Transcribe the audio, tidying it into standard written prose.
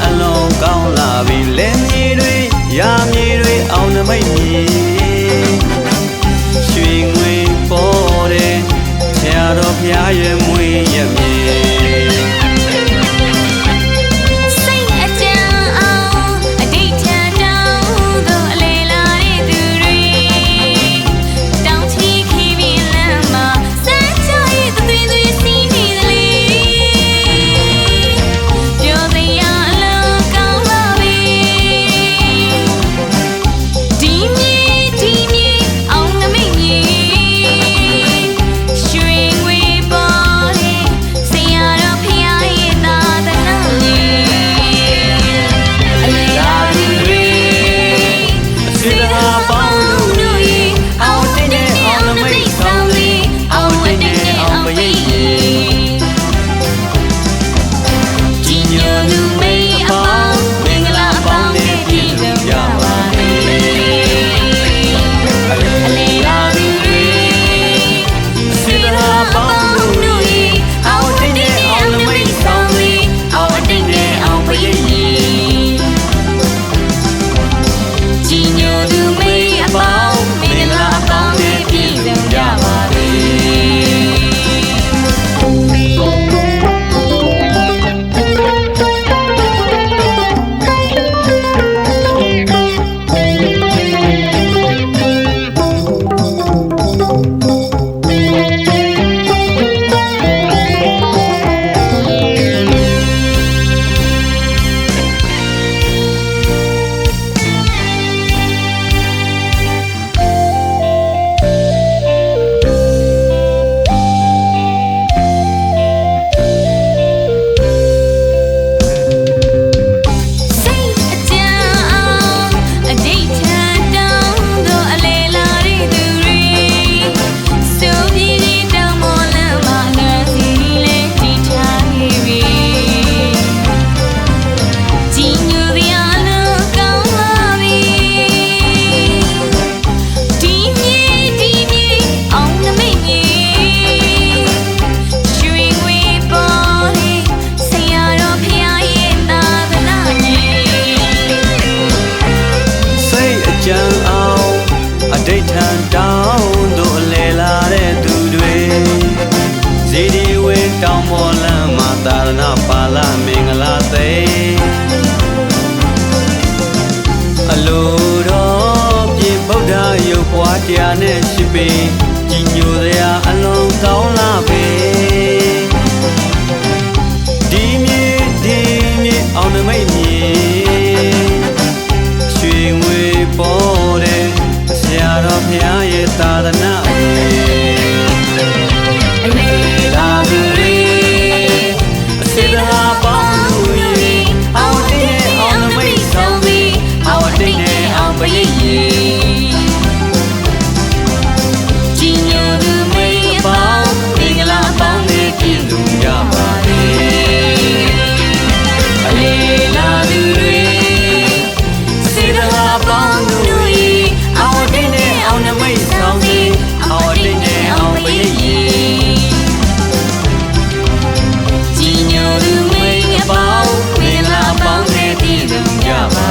အလုံးကောင်းလာပြီလဲမြေတွေရာမြေတွေအောင်နမိတ်မြေရွှေငွေပေါ်တယ်ဆရာတော်ဘုရားရဲ့မွေးရမြေတောင်းတို့လဲလာတဲ့သူတွေဇီဒီဝေတောင်းပေါ်လမ်းမှာသာသနာပါလာမင်္ဂလာသိအလိုတော်ပြေဗုဒ္ဓရုပ်ပွားတရားနဲ့ရှိပေကြီးညိုစရာအလုံးကောင်းလာပေဒီမြေအောင်နမိတ်မြေရွှေငွေပေါ်တယ်ဆရာတော်ဘုရားရဲ့သာသနာလာသူတွေစေတနာပေါင်းသူတွေအောင်တဲ့အောင်နမိတ်ဆောင်ပြီးအောင်တဲ့နဲ့အောင်ပရိယေကြီးညိုသူမိတ်ပေါင်းမင်္ဂလာပေါင်းနဲ့ပြည့်စုံကြပါစေအလေးလာသူတွေစေတနာပေါင်းသူတွေအောင်တဲ့နဲ့အောင်နမိတ်ဆောင်ပြီးအောင်တဲ့နဲ့အောင်ပရိယေကြီးညိုသူမိတ်ပေါင်းမင်္ဂလာပေါင်းနဲ့ပြည့်စုံကြပါ